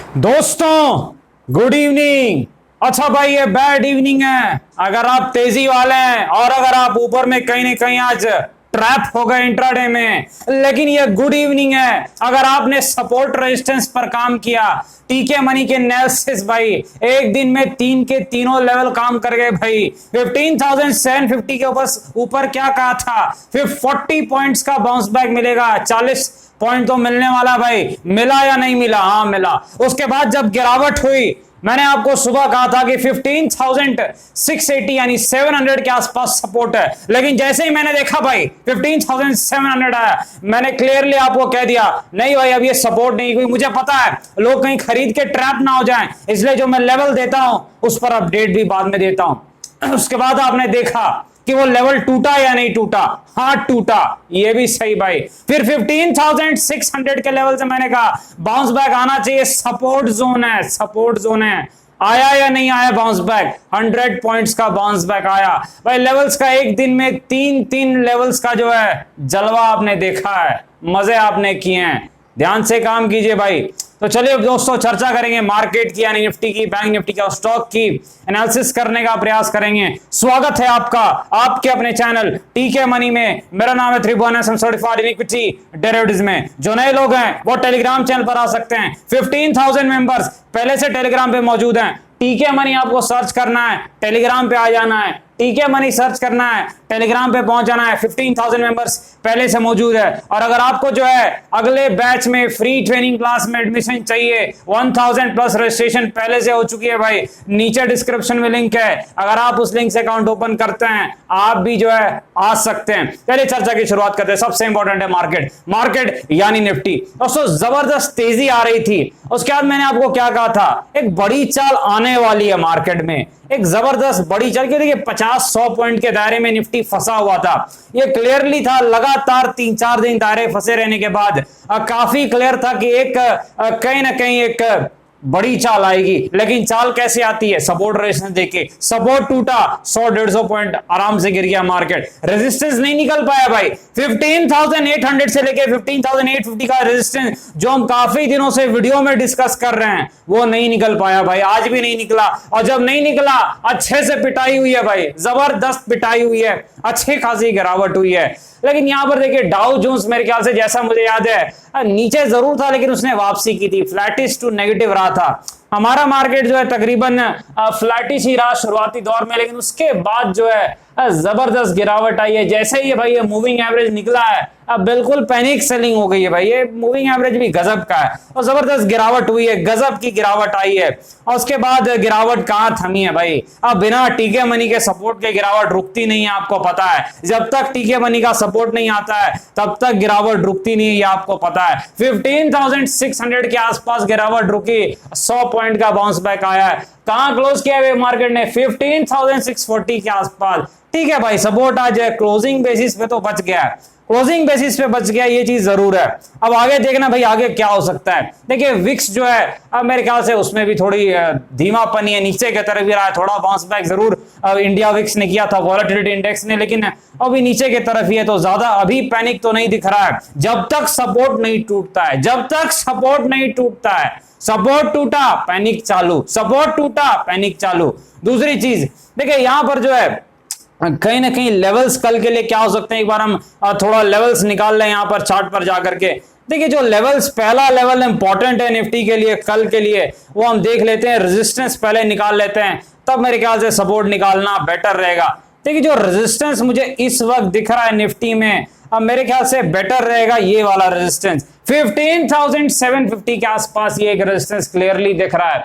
दोस्तों good evening. अच्छा भाई ये बैड इवनिंग है अगर आप तेजी वाले हैं और अगर आप ऊपर में कहीं ना कहीं आज ट्रैप हो गए इंट्राडे में, लेकिन ये गुड इवनिंग है अगर आपने सपोर्ट रेजिस्टेंस पर काम किया। टीके मनी के एनालिसिस भाई एक दिन में तीन के तीनों लेवल काम कर गए भाई। 15,750 के ऊपर क्या कहा था, फिर 40 पॉइंट्स का बाउंस बैक मिलेगा। 40 पॉइंट तो मिलने वाला भाई, मिला या नहीं मिला? हाँ मिला। उसके बाद जब गिरावट हुई, मैंने आपको सुबह कहा था कि 15,680 यानी 700 के आसपास सपोर्ट है, लेकिन जैसे ही मैंने देखा भाई 15,700 आया, मैंने क्लियरली आपको कह दिया नहीं भाई अब ये सपोर्ट नहीं हुई। मुझे पता है लोग कहीं खरीद के ट्रैप ना हो जाएं, इसलिए जो मैं लेवल देता हूं उस पर अपडेट भी बाद में देता हूं। उसके बाद आपने देखा कि वो लेवल टूटा या नहीं टूटा? हाँ टूटा, ये भी सही भाई। फिर 15,600 के लेवल से मैंने कहा बाउंस बैक आना चाहिए, सपोर्ट जोन है, सपोर्ट जोन है। आया या नहीं आया बाउंस बैक? 100 पॉइंट्स का बाउंस बैक आया भाई। लेवल्स का एक दिन में तीन लेवल्स का जो है जलवा आपने देखा है, मजे आपने किए हैं। ध्यान से काम कीजिए भाई। तो चलिए दोस्तों चर्चा करेंगे मार्केट की यानी निफ्टी की, बैंक निफ्टी का, स्टॉक की एनालिसिस करने का प्रयास करेंगे। स्वागत है आपका आपके अपने चैनल टीके मनी में। मेरा नाम है त्रिभुवन, सर्टिफाइड इन इक्विटी डेरिवेटिव्स में। जो नए लोग हैं वो टेलीग्राम चैनल पर आ सकते हैं। 15,000 मेंबर्स पहले से टेलीग्राम पे मौजूद हैं। टीके मनी आपको सर्च करना है, टेलीग्राम पे आ जाना है। टीके मनी सर्च करना है, टेलीग्राम पे पहुंच जाना है। 15,000 मेंबर्स पहले से मौजूद है। और अगर आपको जो है अगले बैच में फ्री ट्रेनिंग क्लास में एडमिशन चाहिए, 1000 प्लस रजिस्ट्रेशन पहले से हो चुकी है भाई। नीचे डिस्क्रिप्शन में लिंक है, अगर आप उस लिंक से अकाउंट ओपन करते हैं आप भी जो है आ सकते हैं। चलिए चर्चा की शुरुआत करते हैं। सबसे इंपॉर्टेंट है मार्केट यानी निफ्टी। दोस्तों जबरदस्त तेजी आ रही थी, उसके बाद मैंने आपको क्या कहा था, एक बड़ी चाल आने वाली है मार्केट में, एक जबरदस्त बड़ी चाल। क्योंकि देखिए 50-100 पॉइंट के दायरे में निफ्टी फंसा हुआ था, ये क्लियरली था। लगातार 3-4 दिन दायरे फंसे रहने के बाद काफी क्लियर था कि एक कहीं ना कहीं एक बड़ी चाल आएगी। लेकिन चाल कैसे आती है? सपोर्ट रेजिस्टेंस देके। सपोर्ट टूटा, 100-150 पॉइंट आराम से गिर गया मार्केट। रेजिस्टेंस नहीं निकल पाया भाई। 15,800 से लेके 15,850 का रेजिस्टेंस जो हम काफी दिनों से वीडियो में डिस्कस कर रहे हैं वो नहीं निकल पाया भाई, आज भी नहीं निकला। और जब नहीं निकला अच्छे से पिटाई हुई है भाई, जबरदस्त पिटाई हुई है, अच्छी खासी गिरावट हुई है। लेकिन यहां पर देखिए डाउ जोन्स मेरे ख्याल से, जैसा मुझे याद है, नीचे जरूर था लेकिन उसने वापसी की थी, फ्लैटिश टू नेगेटिव रहा था। हमारा मार्केट जो है तकरीबन फ्लैटिश ही रहा शुरुआती दौर में, लेकिन उसके बाद जो है जबरदस्त गिरावट आई है। जैसे ही भाई ये मूविंग एवरेज निकला है अब बिल्कुल पैनिक सेलिंग हो गई है भाई। ये मूविंग एवरेज भी गजब का है और जबरदस्त गिरावट हुई है, गजब की गिरावट आई है। और उसके बाद गिरावट कहां थमी है भाई? अब बिना टीके मनी के सपोर्ट के गिरावट रुकती नहीं है, आपको पता है। जब तक टीके मनी का सपोर्ट नहीं आता है तब तक गिरावट रुकती नहीं है, ये आपको पता है। 15,600 के आसपास गिरावट रुकी, 100 पॉइंट का बाउंस बैक आया है। कहां क्लोज किया है मार्केट ने? 15,640 के आसपास। ठीक है भाई, सपोर्ट आज है, क्लोजिंग बेसिस पे तो बच गया है, क्लोजिंग बेसिस पे बच गया, ये चीज जरूर है। अब आगे देखना भाई आगे क्या हो सकता है। देखिए विक्स जो है अब मेरे ख्याल से उसमें भी थोड़ी धीमापनी है, नीचे की तरफ भी रहा है, थोड़ा बाउंस बैक जरूर इंडिया विक्स ने किया था, वॉलेटिलिटी इंडेक्स ने, लेकिन अभी नीचे की तरफ ही है, तो ज्यादा अभी पैनिक तो नहीं दिख रहा है। जब तक सपोर्ट नहीं टूटता है, जब तक सपोर्ट नहीं टूटता है, सपोर्ट टूटा पैनिक चालू, सपोर्ट टूटा पैनिक चालू। दूसरी चीज देखिए यहां पर जो है कहीं ना कहीं लेवल्स कल के लिए क्या हो सकते हैं, एक बार हम थोड़ा लेवल्स निकाल लें यहां पर चार्ट पर जाकर के। देखिए जो लेवल्स, पहला लेवल इंपॉर्टेंट है निफ्टी के लिए कल के लिए, वो हम देख लेते हैं। रेजिस्टेंस पहले निकाल लेते हैं, तब मेरे ख्याल से सपोर्ट निकालना बेटर रहेगा। देखिए जो रेजिस्टेंस मुझे इस वक्त दिख रहा है निफ्टी में, अब मेरे ख्याल से बेटर रहेगा ये वाला रेजिस्टेंस 15,750 के आसपास। ये एक रेजिस्टेंस क्लियरली दिख रहा है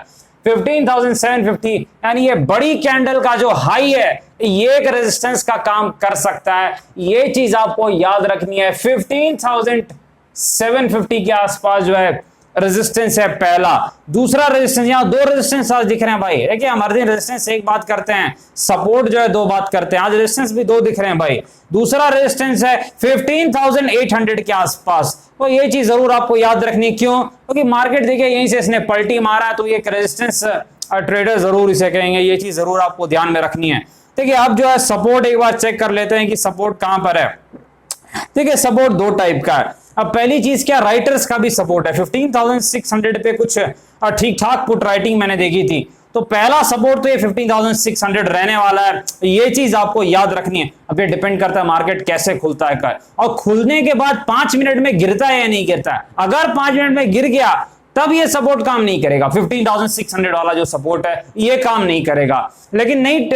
15,750, यानी ये बड़ी कैंडल का जो हाई है ये एक रेजिस्टेंस का काम कर सकता है, ये चीज आपको याद रखनी है। 15,750 के आसपास जो है रेजिस्टेंस है पहला। दूसरा रेजिस्टेंस, यहां दो रेजिस्टेंस आज दिख रहे हैं भाई। देखिए हम हर दिन रेजिस्टेंस एक बात करते हैं, सपोर्ट जो है दो बात करते हैं, आज रेजिस्टेंस भी दो दिख रहे हैं भाई। दूसरा रेजिस्टेंस है 15,800 के आसपास, तो ये चीज जरूर आपको याद रखनी। क्यों? क्योंकि मार्केट देखिए यहीं से इसने पलटी मारा है, तो ये रेजिस्टेंस ट्रेडर जरूर इसे कहेंगे, ये चीज जरूर आपको ध्यान में रखनी है। देखिए अब जो है सपोर्ट एक बार चेक कर लेते हैं कि सपोर्ट कहां पर है। देखिए सपोर्ट दो टाइप का है, अब पहली चीज क्या, राइटर्स का भी सपोर्ट है 15,600 पे कुछ ठीक ठाक पुट राइटिंग मैंने देखी थी, तो पहला सपोर्ट तो ये 15,600 रहने वाला है, ये चीज आपको याद रखनी है। अब ये डिपेंड करता है मार्केट कैसे खुलता है कर, और खुलने के बाद 5 मिनट में गिरता है या नहीं गिरता है। अगर 5 मिनट में गिर गया तब ये सपोर्ट काम नहीं करेगा, 15,600 वाला जो सपोर्ट है ये काम नहीं करेगा। लेकिन नहीं,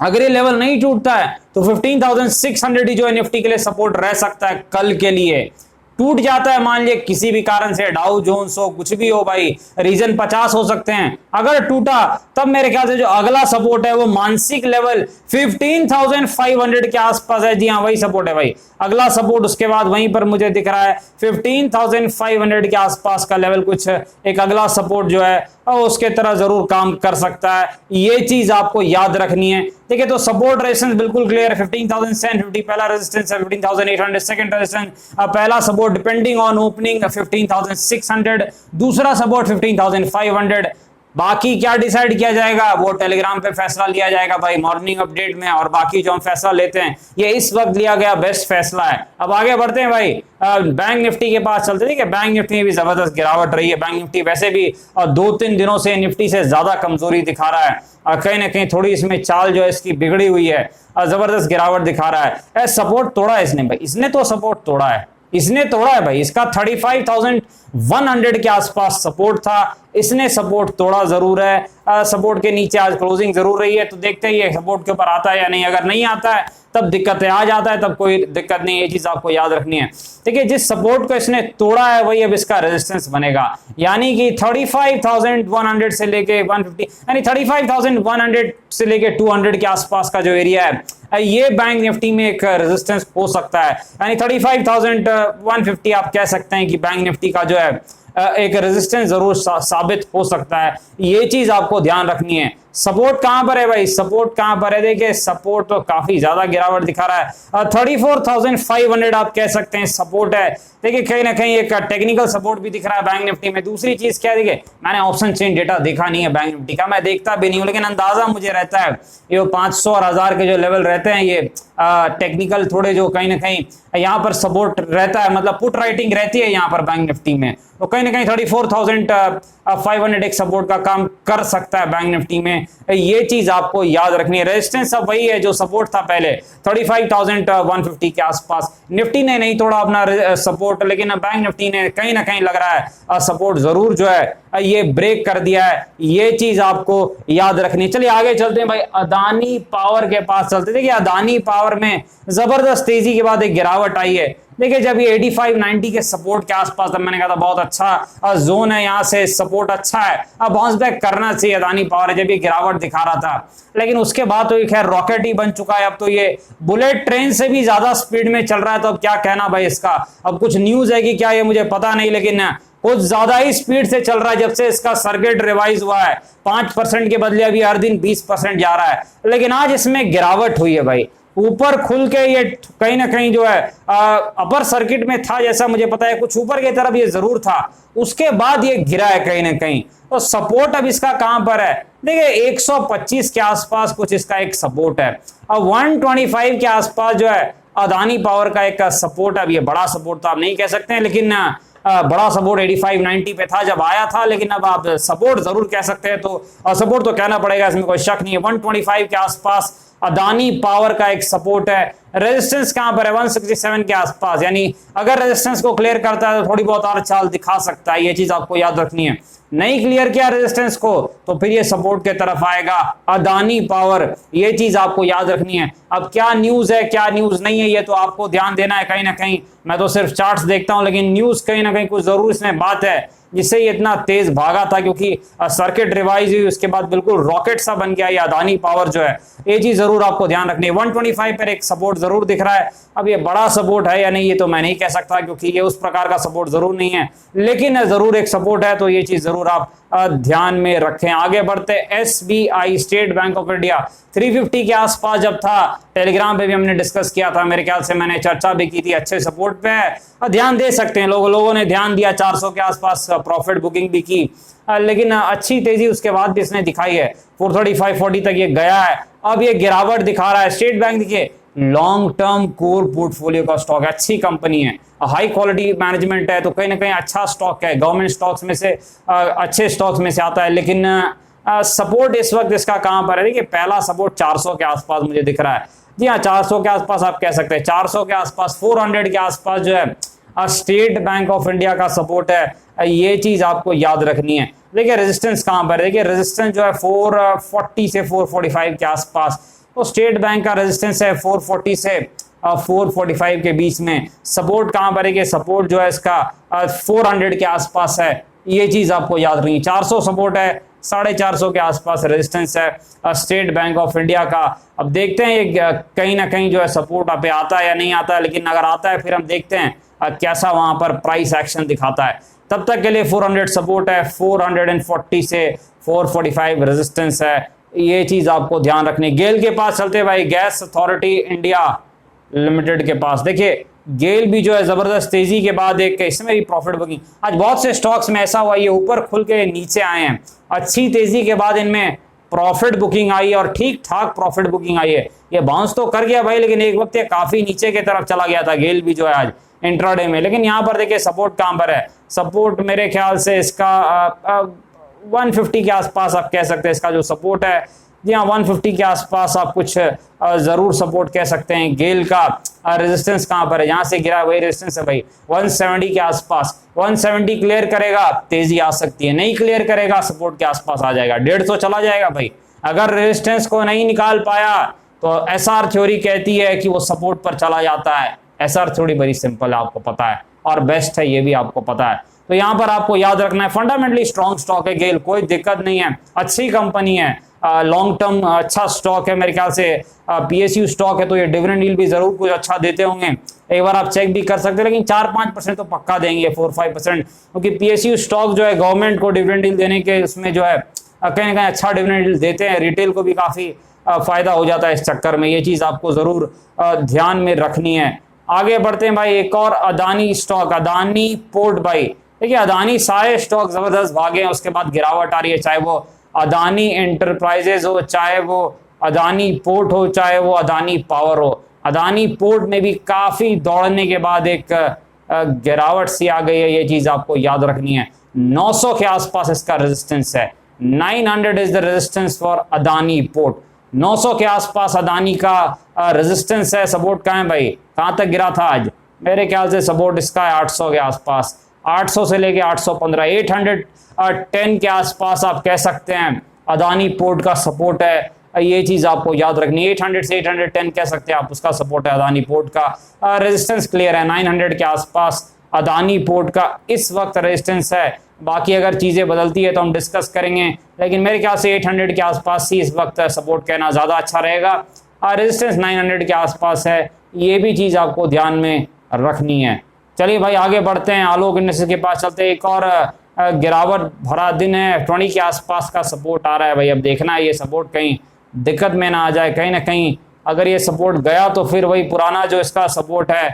अगर ये लेवल नहीं टूटता है तो 15,600 ही जो है निफ्टी के लिए सपोर्ट रह सकता है कल के लिए। टूट जाता है मान लिया किसी भी कारण से, डाउ जोन्स हो, कुछ भी हो भाई, रीजन 50 हो सकते हैं, अगर टूटा तब मेरे ख्याल से जो अगला सपोर्ट है वो मानसिक लेवल 15,500 के आसपास है। जी हाँ, वही सपोर्ट है भाई, अगला सपोर्ट उसके बाद वहीं पर मुझे दिख रहा है 15,500 के आसपास का लेवल, कुछ एक अगला सपोर्ट जो है और उसके तरह जरूर काम कर सकता है, ये चीज आपको याद रखनी है। देखिए तो सपोर्ट रेजिस्टेंस बिल्कुल क्लियर है, 15,750 पहला रेजिस्टेंस है, 15,800 सेकंड रेजिस्टेंस, पहला सपोर्ट डिपेंडिंग ऑन ओपनिंग 15,600, दूसरा सपोर्ट 15,500। बाकी क्या डिसाइड किया जाएगा वो टेलीग्राम पे फैसला लिया जाएगा भाई मॉर्निंग अपडेट में, और बाकी जो हम फैसला लेते हैं ये इस वक्त लिया गया बेस्ट फैसला है। अब आगे बढ़ते हैं भाई, बैंक निफ्टी के पास चलते हैं कि बैंक निफ्टी में भी जबरदस्त गिरावट रही है। बैंक निफ्टी वैसे भी 2-3 दिनों से निफ्टी से ज्यादा कमजोरी दिखा रहा है, कहीं ना कहीं थोड़ी इसमें चाल जो है इसकी बिगड़ी हुई है, जबरदस्त गिरावट दिखा रहा है। सपोर्ट तोड़ा है इसने भाई, इसने तो सपोर्ट तोड़ा है, इसने तोड़ा है भाई, इसका 35,100 के आसपास सपोर्ट था, इसने सपोर्ट तोड़ा जरूर है। सपोर्ट के नीचे आज क्लोजिंग जरूर रही है, तो देखते हैं ये सपोर्ट के ऊपर आता है या नहीं। अगर नहीं आता है तब दिक्कतें आ जाता है, तब कोई दिक्कत नहीं, ये चीज आपको याद रखनी है। देखिए जिस सपोर्ट को इसने तोड़ा है वही अब इसका रेजिस्टेंस बनेगा, यानी कि 35,100 से लेके 150, यानी 35,100 से लेके 200 के आसपास का जो एरिया है ये बैंक निफ्टी में एक रेजिस्टेंस हो सकता है, यानी 35,150 आप कह सकते हैं कि बैंक निफ्टी का जो है एक रेजिस्टेंस जरूर साबित हो सकता है, ये चीज आपको ध्यान रखनी है। सपोर्ट कहां पर है भाई, सपोर्ट कहां पर है, देखिए सपोर्ट तो काफी ज्यादा गिरावट दिखा रहा है, 34,500 आप कह सकते हैं सपोर्ट है। देखिए कहीं ना कहीं एक टेक्निकल सपोर्ट भी दिख रहा है बैंक निफ्टी में। दूसरी चीज क्या, देखिए मैंने ऑप्शन चेन डेटा देखा नहीं है बैंक निफ्टी का, मैं देखता भी नहीं हूं, लेकिन अंदाजा मुझे रहता है ये 500 और 1000 के जो लेवल रहते हैं ये टेक्निकल थोड़े जो कहीं ना कहीं यहाँ पर सपोर्ट रहता है, मतलब पुट राइटिंग रहती है यहाँ पर बैंक निफ्टी में, तो कहीं ना कहीं 34,500 एक सपोर्ट का काम कर सकता है बैंक निफ्टी में, ये चीज आपको याद रखनी है। रेजिस्टेंस अब वही है जो सपोर्ट था पहले 35,150 के आसपास। निफ्टी ने नहीं तोड़ा अपना सपोर्ट, लेकिन बैंक निफ्टी ने कहीं ना कहीं लग रहा है सपोर्ट जरूर जो है ये ब्रेक कर दिया है, ये चीज आपको याद रखनी है। चलिए आगे चलते हैं भाई, अदानी पावर के पास चलते। देखिए अदानी पावर में जबरदस्त तेजी के बाद एक गिरावट आई है। देखिए जब ये 85-90 के सपोर्ट के आसपास, तब मैंने कहा था बहुत अच्छा जोन है, यहाँ से सपोर्ट अच्छा है, अब बाउंस बैक करना चाहिए अदानी पावर, जब ये गिरावट दिखा रहा था। लेकिन उसके बाद तो ये खैर रॉकेट ही बन चुका है, अब तो ये बुलेट ट्रेन से भी ज्यादा स्पीड में चल रहा है, तो अब क्या कहना भाई इसका। अब कुछ न्यूज है कि क्या ये मुझे पता नहीं, लेकिन कुछ ज्यादा ही स्पीड से चल रहा है जब से इसका सर्किट रिवाइज हुआ है। 5% के बदले अभी हर दिन 20% जा रहा है, लेकिन आज इसमें गिरावट हुई है भाई, ऊपर खुल के ये कहीं ना कहीं जो है अपर सर्किट में था जैसा मुझे पता है, कुछ ऊपर की तरफ ये जरूर था, उसके बाद ये गिरा है कहीं ना कहीं। तो सपोर्ट अब इसका कहां पर है, देखिए 125 के आसपास कुछ इसका एक सपोर्ट है, अब 125 के आसपास जो है अदानी पावर का एक सपोर्ट। अब ये बड़ा सपोर्ट तो आप नहीं कह सकते हैं, लेकिन बड़ा सपोर्ट 85-90 पे था जब आया था, लेकिन अब आप सपोर्ट जरूर कह सकते हैं, तो सपोर्ट तो कहना पड़ेगा, इसमें कोई शक नहीं है। 125 के आसपास अदानी पावर का एक सपोर्ट है। रेजिस्टेंस कहां पर है, 167 के आसपास, यानी अगर रेजिस्टेंस को क्लियर करता है तो थोड़ी बहुत और चाल दिखा सकता है, ये चीज आपको याद रखनी है। नहीं क्लियर किया रेजिस्टेंस को तो फिर ये सपोर्ट के तरफ आएगा अदानी पावर, ये चीज आपको याद रखनी है। अब क्या न्यूज है क्या न्यूज नहीं है ये तो आपको ध्यान देना है कहीं ना कहीं, मैं तो सिर्फ चार्ट्स देखता हूं, लेकिन न्यूज कहीं ना कहीं कुछ जरूर इसमें बात है जिससे ये इतना तेज भागा था, क्योंकि सर्किट रिवाइज हुई उसके बाद बिल्कुल रॉकेट सा बन गया ये अदानी पावर जो है, ये चीज जरूर आपको ध्यान रखनी है। 125 पर एक सपोर्ट जरूर दिख रहा है, अब ये बड़ा सपोर्ट है या नहीं ये तो मैं नहीं कह सकता, क्योंकि ये उस प्रकार का सपोर्ट जरूर नहीं है, लेकिन जरूर एक सपोर्ट है, तो ये चीज जरूर आप ध्यान में रखें। आगे बढ़ते, SBI state bank of India 350 के आसपास जब था, टेलीग्राम पे भी हमने डिस्कस किया था, मेरे ख्याल से मैंने चर्चा भी की थी, अच्छे सपोर्ट पे है, ध्यान दे सकते हैं लोगों ने ध्यान दिया, 400 के आसपास प्रॉफिट बुकिंग भी की, लेकिन अच्छी तेजी उसके बाद भी इसने दिखाई है, 435-40 तक ये गया है, अब ये गिरावट दिखा रहा है। स्टेट बैंक देखिए लॉन्ग टर्म कोर पोर्टफोलियो का स्टॉक है, अच्छी कंपनी है, हाई क्वालिटी मैनेजमेंट है, तो कहीं ना कहीं अच्छा स्टॉक है, गवर्नमेंट स्टॉक्स में से अच्छे स्टॉक्स में से आता है। लेकिन सपोर्ट इस वक्त इसका कहां पर है? देखिए पहला सपोर्ट 400 के आसपास मुझे दिख रहा है। जी हाँ, 400 के आसपास आप कह सकते हैं, 400 के आसपास, 400 के आसपास जो है स्टेट बैंक ऑफ इंडिया का सपोर्ट है। ये चीज आपको याद रखनी है। देखिए रेजिस्टेंस कहां पर है? देखिए रेजिस्टेंस जो है 440 से 445 के आसपास, तो स्टेट बैंक का रेजिस्टेंस है 440 से 445 के बीच में। सपोर्ट कहां पर है? कि सपोर्ट जो है इसका 400 के आसपास है। ये चीज आपको याद रखनी है। 400 सपोर्ट है, 450 के आसपास रेजिस्टेंस है स्टेट बैंक ऑफ इंडिया का। अब देखते हैं ये कहीं ना कहीं जो है सपोर्ट पे आता है या नहीं आता है, लेकिन अगर आता है फिर हम देखते हैं कैसा वहां पर प्राइस एक्शन दिखाता है। तब तक के लिए 400 सपोर्ट है, 440 से 445 रेजिस्टेंस है। ये चीज आपको ध्यान रखनी। गेल के पास चलते भाई, गैस अथॉरिटी इंडिया लिमिटेड के पास। देखिए गेल भी जो है जबरदस्त तेजी के बाद एक इसमें भी प्रॉफिट बुकिंग, आज बहुत से स्टॉक्स में ऐसा हुआ ये ऊपर खुल के नीचे आए हैं, अच्छी तेजी के बाद इनमें प्रॉफिट बुकिंग आई है और ठीक ठाक प्रॉफिट बुकिंग आई है। ये बाउंस तो कर गया भाई, लेकिन एक वक्त ये काफी नीचे की तरफ चला गया था गेल भी जो है आज इंट्राडे में। लेकिन यहाँ पर देखिए सपोर्ट कहां पर है? सपोर्ट मेरे ख्याल से इसका 150 के आसपास आप कह सकते हैं इसका जो सपोर्ट है। जी हाँ, 150 के आसपास आप कुछ जरूर सपोर्ट कह सकते हैं। गेल का रेजिस्टेंस कहां पर है? जहां से गिरा वही रेजिस्टेंस है भाई, 170 के आसपास। 170 क्लियर करेगा तेजी आ सकती है, नहीं क्लियर करेगा सपोर्ट के आसपास आ जाएगा, 150 चला जाएगा भाई। अगर रेजिस्टेंस को नहीं निकाल पाया तो एसआर थ्योरी कहती है कि वो सपोर्ट पर चला जाता है। एसआर थ्योरी बड़ी सिंपल है, आपको पता है, और बेस्ट है, ये भी आपको पता है। तो यहां पर आपको याद रखना है फंडामेंटली स्ट्रॉन्ग स्टॉक है गेल, कोई दिक्कत नहीं है, अच्छी कंपनी है, लॉन्ग टर्म अच्छा स्टॉक है। मेरे ख्याल से पीएसयू स्टॉक है तो ये डिविडेंड यील्ड भी जरूर कुछ अच्छा देते होंगे, एक बार आप चेक भी कर सकते हैं। लेकिन 4-5% तो पक्का देंगे, 4-5%, क्योंकि पीएसयू स्टॉक जो है गवर्नमेंट को डिविडेंड यील्ड देने के उसमें जो है कहीं ना कहीं अच्छा डिविडेंड यील्ड देते हैं, रिटेल को भी काफी फायदा हो जाता है इस चक्कर में। ये चीज आपको जरूर ध्यान में रखनी है। आगे बढ़ते हैं भाई, एक और अदानी स्टॉक, अदानी पोर्ट भाई। देखिए अदानी सारे स्टॉक जबरदस्त भागे हैं, उसके बाद गिरावट आ रही है, चाहे वो अदानी एंटरप्राइजेज हो, चाहे वो अदानी पोर्ट हो, चाहे वो अदानी पावर हो। अदानी पोर्ट में भी काफी दौड़ने के बाद एक गिरावट सी आ गई है, ये चीज आपको याद रखनी है। 900 के आसपास इसका रेजिस्टेंस है, 900 is the resistance for Adani port. 900 के आसपास अदानी का रेजिस्टेंस है। सपोर्ट कहां है भाई? कहां तक गिरा था आज? मेरे ख्याल से सपोर्ट इसका है 800 के आसपास, 800 से लेके 815, 810 के आसपास आप कह सकते हैं अदानी पोर्ट का सपोर्ट है। ये चीज आपको याद रखनी है, 800 से 810 कह सकते हैं आप, उसका सपोर्ट है अदानी पोर्ट का। रेजिस्टेंस क्लियर है, 900 के आसपास अदानी पोर्ट का इस वक्त रेजिस्टेंस है। बाकी अगर चीजें बदलती है तो हम डिस्कस करेंगे, लेकिन मेरे ख्याल से 800 के आसपास ही इस वक्त सपोर्ट कहना ज्यादा अच्छा रहेगा। रेजिस्टेंस 900 के आसपास है, ये भी चीज आपको ध्यान में रखनी है। चलिए भाई आगे बढ़ते हैं, आलोक इंडस्ट्रीज के पास चलते हैं। एक और गिरावट भरा दिन है, 20 के आसपास का सपोर्ट आ रहा है भाई। अब देखना है ये सपोर्ट कहीं दिक्कत में ना आ जाए, कहीं ना कहीं अगर ये सपोर्ट गया तो फिर वही पुराना जो इसका सपोर्ट है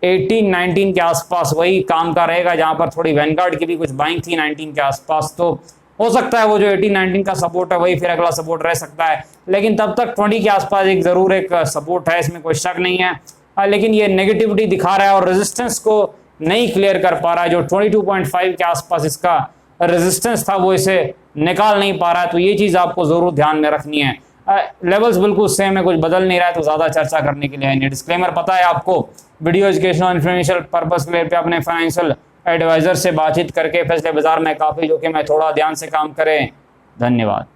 18-19 के आसपास वही काम का रहेगा, जहां पर थोड़ी वैनगार्ड की भी कुछ बाइंग थी 19 के आसपास, तो हो सकता है वो जो 18-19 का सपोर्ट है वही फिर अगला सपोर्ट रह सकता है। लेकिन तब तक 20 के आसपास एक जरूर एक सपोर्ट है, इसमें कोई शक नहीं है। लेकिन ये नेगेटिविटी दिखा रहा है और रेजिस्टेंस को नहीं क्लियर कर पा रहा है। जो 22.5 के आसपास इसका रेजिस्टेंस था वो इसे निकाल नहीं पा रहा है, तो ये चीज आपको जरूर ध्यान में रखनी है। लेवल्स बिल्कुल सेम है, कुछ बदल नहीं रहा है, तो ज्यादा चर्चा करने के लिए है। डिस्क्लेमर पता है आपको, वीडियो एजुकेशनल इन्फॉर्मेशन पर्पस के लिए पे अपने फाइनेंशियल एडवाइजर से बातचीत करके फैसले बाजार में काफी जोखिम है, थोड़ा ध्यान से काम करें। धन्यवाद।